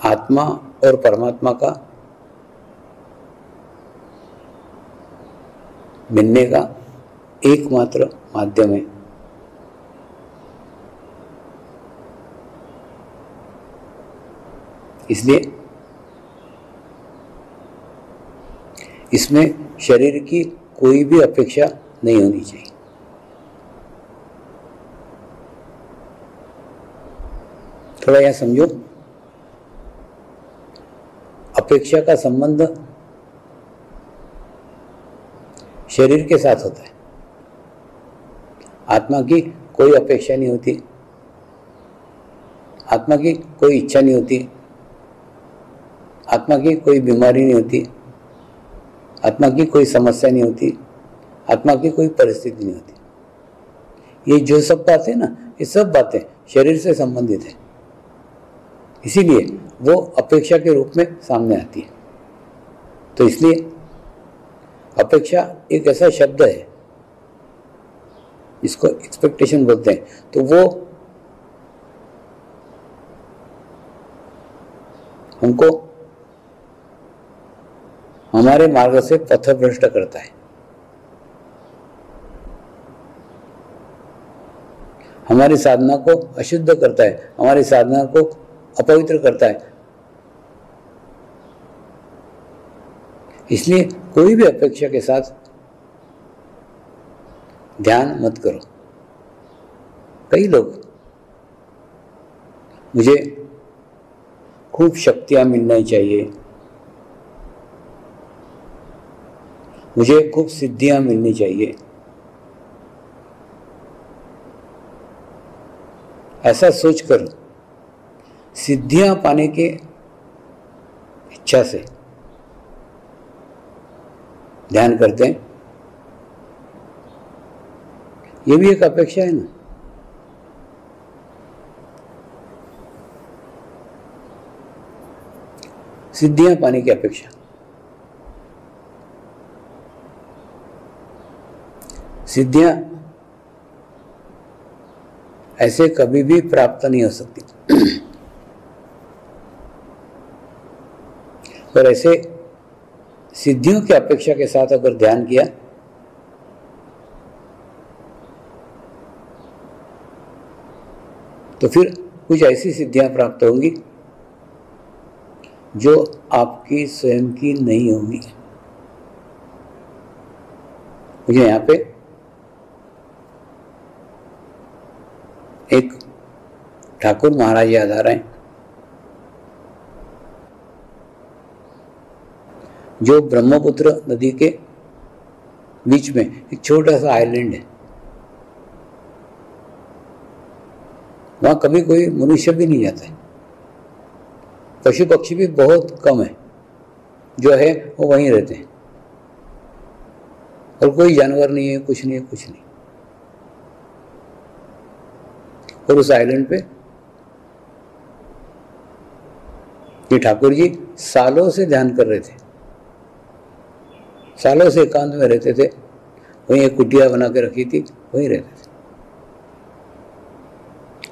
आत्मा और परमात्मा का मिलने का एकमात्र माध्यम है। इसलिए इसमें शरीर की कोई भी अपेक्षा नहीं होनी चाहिए। थोड़ा यह समझो, अपेक्षा का संबंध शरीर के साथ होता है। आत्मा की कोई अपेक्षा नहीं होती, आत्मा की कोई इच्छा नहीं होती, आत्मा की कोई बीमारी नहीं होती, आत्मा की कोई समस्या नहीं होती, आत्मा की कोई परिस्थिति नहीं होती। ये जो सब बातें ना, ये सब बातें शरीर से संबंधित है, इसीलिए वो अपेक्षा के रूप में सामने आती है। तो इसलिए अपेक्षा एक ऐसा शब्द है जिसको एक्सपेक्टेशन बोलते हैं, तो वो हमको हमारे मार्ग से पथभ्रष्ट करता है, हमारी साधना को अशुद्ध करता है, हमारी साधना को अपवित्र करता है। इसलिए कोई भी अपेक्षा के साथ ध्यान मत करो। कई लोग मुझे खूब शक्तियां मिलनी चाहिए, मुझे खूब सिद्धियां मिलनी चाहिए, ऐसा सोचकर सिद्धियां पाने के इच्छा से ध्यान करते हैं। ये भी एक अपेक्षा है ना। सिद्धियां पाने की अपेक्षा। सिद्धियां ऐसे कभी भी प्राप्त नहीं हो सकती। और ऐसे सिद्धियों की अपेक्षा के साथ अगर ध्यान किया तो फिर कुछ ऐसी सिद्धियां प्राप्त होंगी जो आपकी स्वयं की नहीं होगी। मुझे यहाँ पे एक ठाकुर महाराज याद आ रहे हैं, जो ब्रह्मपुत्र नदी के बीच में एक छोटा सा आइलैंड है। वहां कभी कोई मनुष्य भी नहीं जाता है, पशु पक्षी भी बहुत कम है, जो है वो वहीं रहते हैं, और कोई जानवर नहीं है, कुछ नहीं है, कुछ नहीं। और उस आइलैंड पे ये ठाकुर जी सालों से ध्यान कर रहे थे, सालों से एकांत में रहते थे। वहीं एक कुटिया बना के रखी थी, वहीं रहते थे।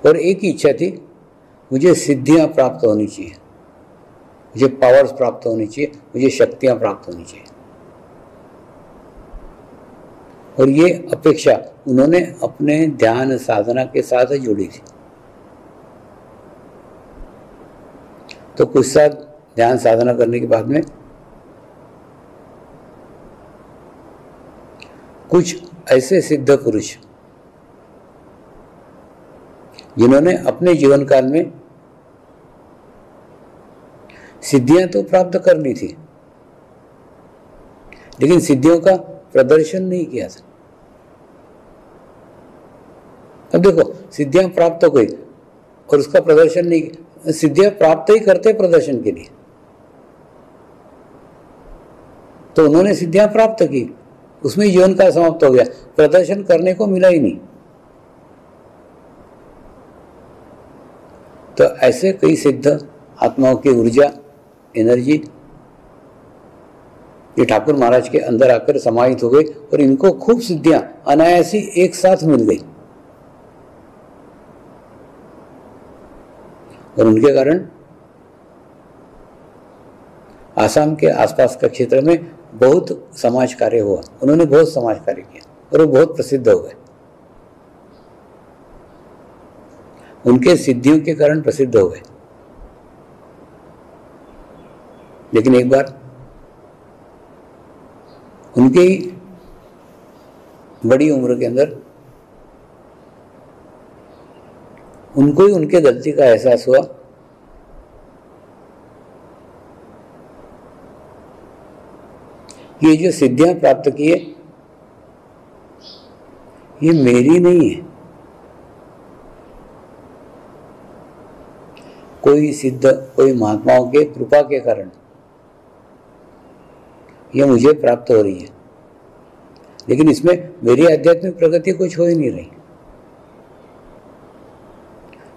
और एक ही इच्छा थी, मुझे सिद्धियां प्राप्त होनी चाहिए, मुझे पावर्स प्राप्त होनी चाहिए, मुझे शक्तियां प्राप्त होनी चाहिए। और ये अपेक्षा उन्होंने अपने ध्यान साधना के साथ जोड़ी थी। तो कुछ साथ ध्यान साधना करने के बाद में कुछ ऐसे सिद्ध पुरुष जिन्होंने अपने जीवन काल में सिद्धियां तो प्राप्त कर ली थी, लेकिन सिद्धियों का प्रदर्शन नहीं किया था। अब देखो, सिद्धियां प्राप्त हो गई और उसका प्रदर्शन नहीं किया। सिद्धियां प्राप्त ही करते प्रदर्शन के लिए, तो उन्होंने सिद्धियां प्राप्त की, उसमें जीवन का समाप्त हो गया, प्रदर्शन करने को मिला ही नहीं। तो ऐसे कई सिद्ध आत्माओं की ऊर्जा, एनर्जी ये ठाकुर महाराज के अंदर आकर समाहित हो गई और इनको खूब सिद्धियां अनायासी एक साथ मिल गई। और उनके कारण आसाम के आसपास का क्षेत्र में बहुत समाज कार्य हुआ, उन्होंने बहुत समाज कार्य किया और वो बहुत प्रसिद्ध हो गए, उनके सिद्धियों के कारण प्रसिद्ध हो गए। लेकिन एक बार उनकी बड़ी उम्र के अंदर उनको ही उनके गलती का एहसास हुआ कि ये जो सिद्धियां प्राप्त की है ये मेरी नहीं है। कोई सिद्ध, कोई महात्माओं के कृपा के कारण ये मुझे प्राप्त हो रही है, लेकिन इसमें मेरी आध्यात्मिक प्रगति कुछ हो ही नहीं रही,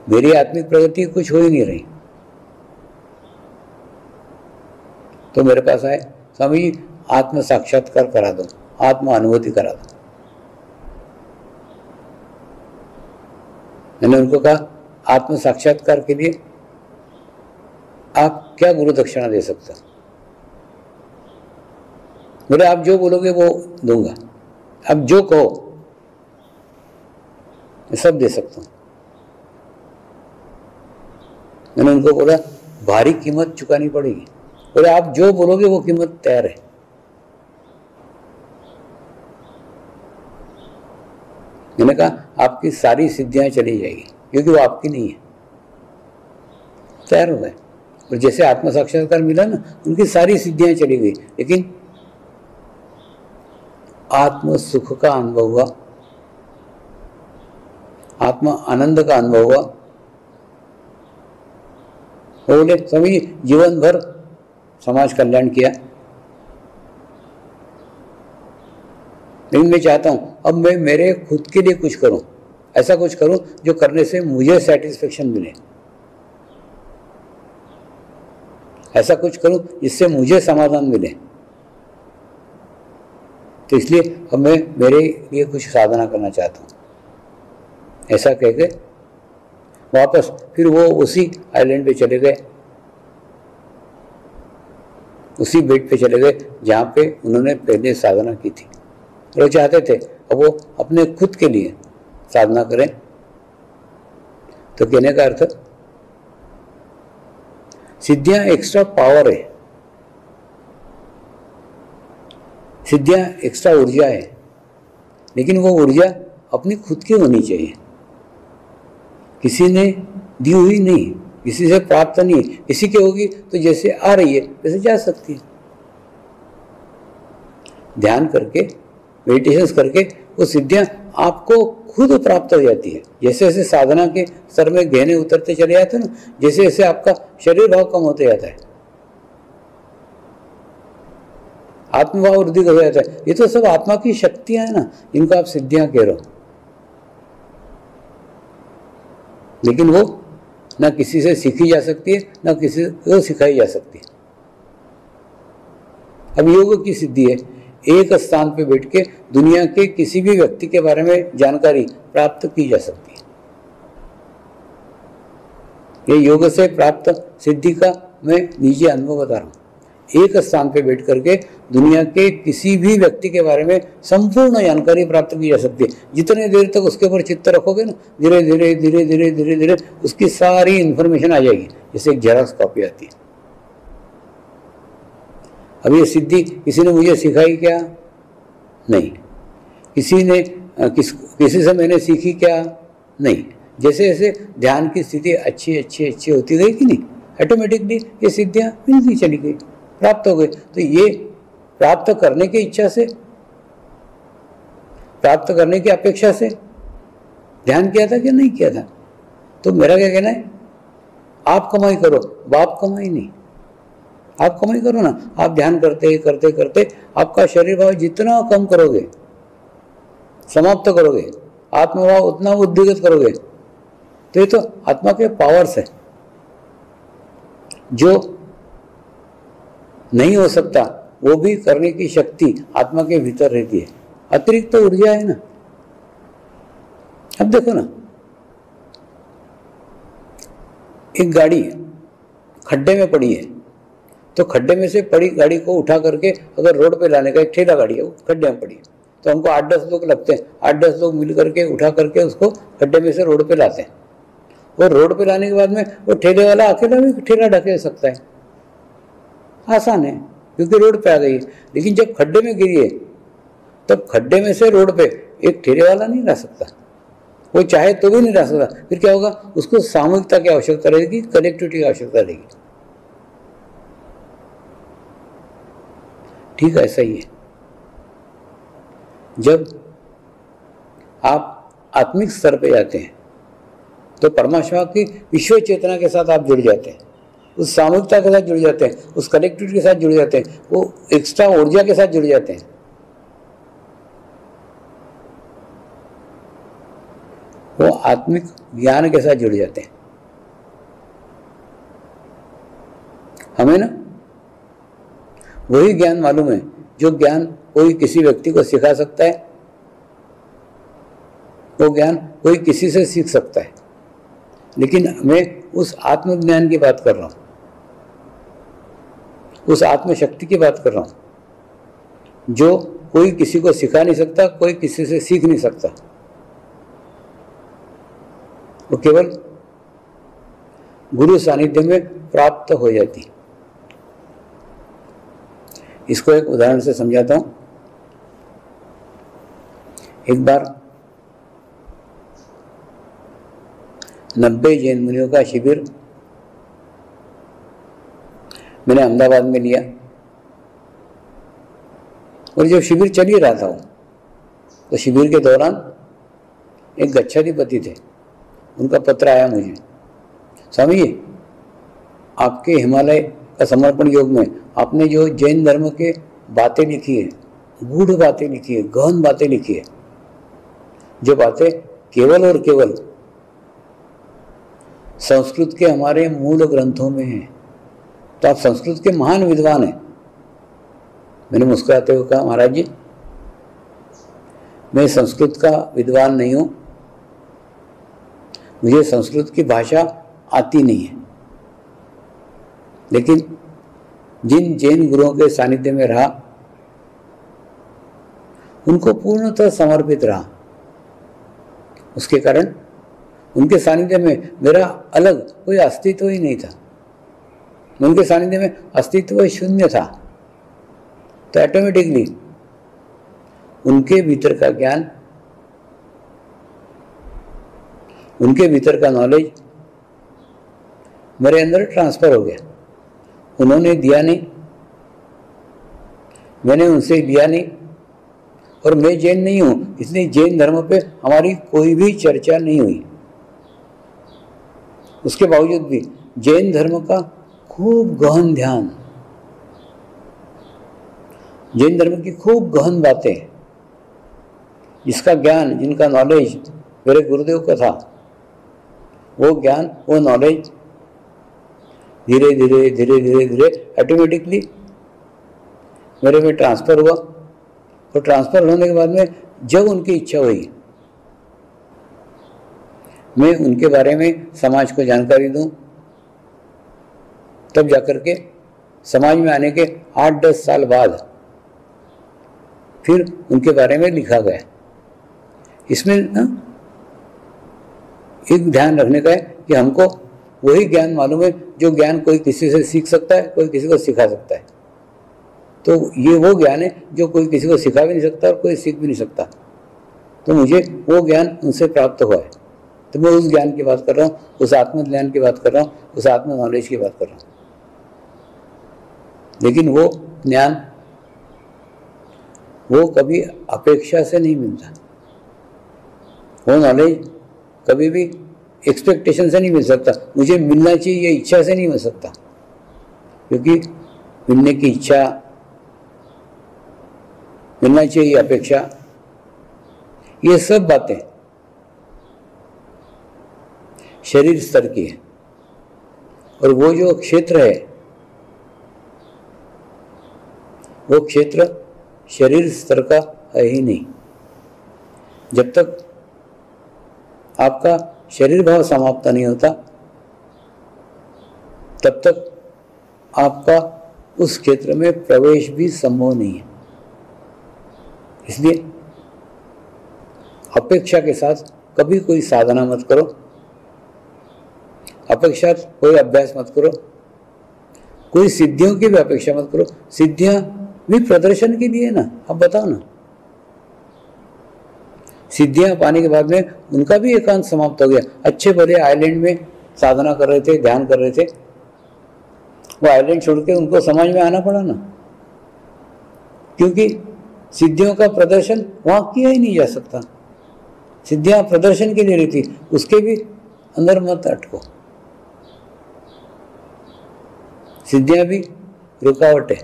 मेरी आत्मिक प्रगति कुछ हो ही नहीं रही। तो मेरे पास आए, स्वामी जी आत्म साक्षात्कार करा दो, आत्म अनुभूति करा दो। मैंने उनको कहा आत्म साक्षात्कार के लिए आप क्या गुरु दक्षिणा दे सकते हो? बोले आप जो बोलोगे वो दूंगा, आप जो कहो मैं सब दे सकता हूं। मैंने उनको बोला भारी कीमत चुकानी पड़ेगी। बोले आप जो बोलोगे वो कीमत तैयार है। मैंने कहा आपकी सारी सिद्धियां चली जाएगी क्योंकि वो आपकी नहीं है। तैयार हो गए और जैसे आत्म साक्षात्कार मिला ना, उनकी सारी सिद्धियां चली गई, लेकिन आत्म सुख का अनुभव हुआ, आत्मा आनंद का अनुभव हुआ। वो बोले स्वामी जीवन भर समाज कल्याण किया, लेकिन मैं चाहता हूं अब मैं मेरे खुद के लिए कुछ करूं, ऐसा कुछ करूं जो करने से मुझे सेटिस्फेक्शन मिले, ऐसा कुछ करूं जिससे मुझे समाधान मिले। तो इसलिए अब मैं मेरे लिए कुछ साधना करना चाहता हूं। ऐसा कह के वापस फिर वो उसी आइलैंड पे चले गए, उसी बेट पे चले गए जहाँ पे उन्होंने पहले साधना की थी। वो चाहते थे अब वो अपने खुद के लिए साधना करें। तो कहने का अर्थ सिद्धियां एक्स्ट्रा पावर है, सिद्धियां एक्स्ट्रा ऊर्जा है, लेकिन वो ऊर्जा अपनी खुद की होनी चाहिए, किसी ने दी हुई नहीं, किसी से प्राप्त नहीं। किसी की होगी तो जैसे आ रही है वैसे जा सकती है। ध्यान करके, मेडिटेशन करके वो सिद्धियां आपको खुद प्राप्त हो जाती है। जैसे जैसे साधना के स्तर में गहने उतरते चले जाते हैं ना, जैसे जैसे आपका शरीर भाव कम होते जाता है, आत्मभाव वृद्धि हो जाता है। ये तो सब आत्मा की शक्तियां हैं ना, इनको आप सिद्धियां कह रहे हो, लेकिन वो ना किसी से सीखी जा सकती है, ना किसी को सिखाई जा सकती है। अब योग की सिद्धि है, एक स्थान पे बैठ के दुनिया के किसी भी व्यक्ति के बारे में जानकारी प्राप्त की जा सकती है। ये योग से प्राप्त सिद्धि का मैं निजी अनुभव बता रहा हूँ। एक स्थान पे बैठ करके दुनिया के किसी भी व्यक्ति के बारे में संपूर्ण जानकारी प्राप्त की जा सकती है। जितने देर तक उसके ऊपर चित्त रखोगे ना, धीरे धीरे धीरे धीरे धीरे धीरे उसकी सारी इंफॉर्मेशन आ जाएगी, जैसे एक जेरॉक्स कॉपी आती है। अब ये सिद्धि किसी ने मुझे सिखाई क्या? नहीं। किसी ने किसी से मैंने सीखी क्या? नहीं। जैसे जैसे ध्यान की स्थिति अच्छी अच्छी अच्छी होती गई कि नहीं, ऑटोमेटिकली ये सिद्धियां मिलती चली गई, प्राप्त हो गई। तो ये प्राप्त करने की इच्छा से, प्राप्त करने की अपेक्षा से ध्यान किया था कि नहीं किया था? तो मेरा क्या कहना है, आप कमाई करो, बाप कमाई नहीं। आप कमाई करो ना, आप ध्यान करते करते करते आपका शरीर भाव जितना कम करोगे, समाप्त करोगे, आत्मभाव उतना उद्विग्न करोगे, तो ये तो आत्मा के पावर्स है। जो नहीं हो सकता वो भी करने की शक्ति आत्मा के भीतर रहती है, अतिरिक्त तो ऊर्जा है ना। अब देखो ना, एक गाड़ी खड्डे में पड़ी है, तो खड्डे में से पड़ी गाड़ी को उठा करके अगर रोड पे लाने का, एक ठेला गाड़ी है वो खड्डे में पड़ी, तो हमको 8-10 लोग लगते हैं, 8-10 लोग मिल करके उठा करके उसको खड्डे में से रोड पे लाते हैं। और रोड पे लाने के बाद में वो ठेले वाला अकेला भी ठेला ढकेल सकता है, आसान है क्योंकि रोड पे आ गई है। लेकिन जब खड्डे में गिरी है तब खड्डे में से रोड पे एक ठेले वाला नहीं ला सकता, वो चाहे तो भी नहीं ला सकता। फिर क्या होगा, उसको सामूहिकता की आवश्यकता रहेगी, कनेक्टिविटी की आवश्यकता रहेगी। ठीक है, ऐसा ही है। जब आप आत्मिक स्तर पे जाते हैं तो परमात्मा की विश्व चेतना के साथ आप जुड़ जाते हैं, उस सामूहिकता के साथ जुड़ जाते हैं, उस कनेक्टिविटी के साथ जुड़ जाते हैं, वो एक्स्ट्रा ऊर्जा के साथ जुड़ जाते हैं, वो आत्मिक ज्ञान के साथ जुड़ जाते हैं। हमें ना वही ज्ञान मालूम है जो ज्ञान कोई किसी व्यक्ति को सिखा सकता है, वो ज्ञान कोई किसी से सीख सकता है। लेकिन मैं उस आत्मज्ञान की बात कर रहा हूं, उस आत्मशक्ति की बात कर रहा हूं जो कोई किसी को सिखा नहीं सकता, कोई किसी से सीख नहीं सकता, वो केवल गुरु सानिध्य में प्राप्त हो जाती। इसको एक उदाहरण से समझाता हूं। एक बार 90 जैन मुनियों का शिविर मैंने अहमदाबाद में लिया, और जब शिविर चल ही रहा था तो शिविर के दौरान एक गच्छाधिपति थे, उनका पत्र आया मुझे, स्वामी जी आपके हिमालय का समर्पण योग में आपने जो जैन धर्म के बातें लिखी है, गूढ़ बातें लिखी है, गहन बातें लिखी है, जो बातें केवल और केवल संस्कृत के हमारे मूल ग्रंथों में हैं, तो आप संस्कृत के महान विद्वान हैं। मैंने मुस्कुराते हुए कहा, महाराज जी मैं संस्कृत का विद्वान नहीं हूं, मुझे संस्कृत की भाषा आती नहीं है, लेकिन जिन जैन गुरुओं के सानिध्य में रहा उनको पूर्णतः समर्पित रहा, उसके कारण उनके सानिध्य में मेरा अलग कोई अस्तित्व ही नहीं था, उनके सानिध्य में अस्तित्व शून्य था। तो ऑटोमेटिकली उनके भीतर का ज्ञान, उनके भीतर का नॉलेज मेरे अंदर ट्रांसफर हो गया। उन्होंने दिया नहीं, मैंने उनसे लिया नहीं, और मैं जैन नहीं हूं इसलिए जैन धर्म पे हमारी कोई भी चर्चा नहीं हुई। उसके बावजूद भी जैन धर्म का खूब गहन ध्यान, जैन धर्म की खूब गहन बातें, जिसका ज्ञान, जिनका नॉलेज मेरे गुरुदेव का था, वो ज्ञान, वो नॉलेज धीरे धीरे धीरे धीरे धीरे ऑटोमेटिकली मेरे में ट्रांसफ़र हुआ। और ट्रांसफ़र होने के बाद में जब उनकी इच्छा हुई मैं उनके बारे में समाज को जानकारी दूं, तब जाकर के समाज में आने के 8-10 साल बाद फिर उनके बारे में लिखा गया। इसमें ना एक ध्यान रखने का है कि हमको वही ज्ञान मालूम है जो ज्ञान कोई किसी से सीख सकता है, कोई किसी को सिखा सकता है। तो ये वो ज्ञान है जो कोई किसी को सिखा भी नहीं सकता और कोई सीख भी नहीं सकता। तो मुझे वो ज्ञान उनसे प्राप्त हुआ है, तो मैं उस ज्ञान की बात कर रहा हूँ, उस आत्मज्ञान की बात कर रहा हूँ, उस आत्म नॉलेज की बात कर रहा हूँ। लेकिन वो ज्ञान वो कभी अपेक्षा से नहीं मिलता, वो नॉलेज कभी भी एक्सपेक्टेशन से नहीं मिल सकता। मुझे मिलना चाहिए ये इच्छा से नहीं मिल सकता, क्योंकि मिलने की इच्छा, मिलना चाहिए अपेक्षा, ये सब बातें शरीर स्तर की है। और वो जो क्षेत्र है, वो क्षेत्र शरीर स्तर का है ही नहीं। जब तक आपका शरीर भाव समाप्त नहीं होता तब तक आपका उस क्षेत्र में प्रवेश भी संभव नहीं है। इसलिए अपेक्षा के साथ कभी कोई साधना मत करो, अपेक्षा कोई अभ्यास मत करो, कोई सिद्धियों की भी अपेक्षा मत करो। सिद्धियां भी प्रदर्शन के लिए ना, अब बताओ ना, सिद्धियां पाने के बाद में उनका भी एकांत समाप्त हो गया। अच्छे भले आइलैंड में साधना कर रहे थे, ध्यान कर रहे थे, वो आइलैंड छोड़ के उनको समाज में आना पड़ा ना, क्योंकि सिद्धियों का प्रदर्शन वहां किया ही नहीं जा सकता। सिद्धियां प्रदर्शन के लिए रहती, उसके भी अंदर मत अटको। सिद्धियां भी रुकावट है,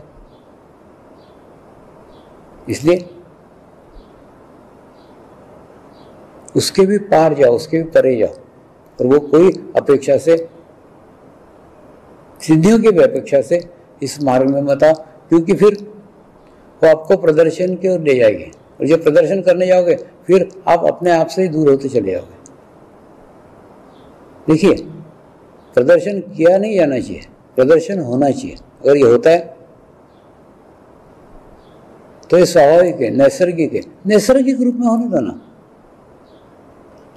इसलिए उसके भी पार जाओ, उसके भी परे जाओ। और वो कोई अपेक्षा से, सिद्धियों की भी अपेक्षा से इस मार्ग में मत आओ, क्योंकि फिर वो आपको प्रदर्शन की ओर ले जाएंगे, और जब प्रदर्शन करने जाओगे फिर आप अपने आप से ही दूर होते चले जाओगे। देखिए, प्रदर्शन किया नहीं जाना चाहिए, प्रदर्शन होना चाहिए। अगर ये होता है तो ये स्वाभाविक है, नैसर्गिक है। नैसर्गिक रूप में होने दो ना,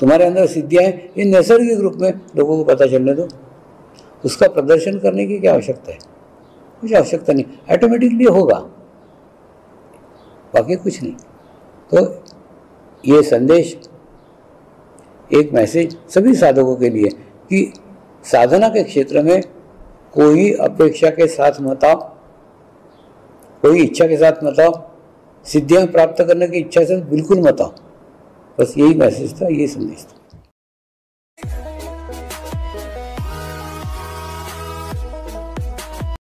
तुम्हारे अंदर सिद्धियां हैं, ये नैसर्गिक रूप में लोगों को पता चलने दो। उसका प्रदर्शन करने की क्या आवश्यकता है? कुछ आवश्यकता नहीं, ऑटोमेटिकली होगा, बाकी कुछ नहीं। तो ये संदेश, एक मैसेज सभी साधकों के लिए कि साधना के क्षेत्र में कोई अपेक्षा के साथ मत आओ, कोई इच्छा के साथ मत आओ, सिद्धियां प्राप्त करने की इच्छा से बिल्कुल मत आओ। बस यही मैसेज था, यही संदेश था।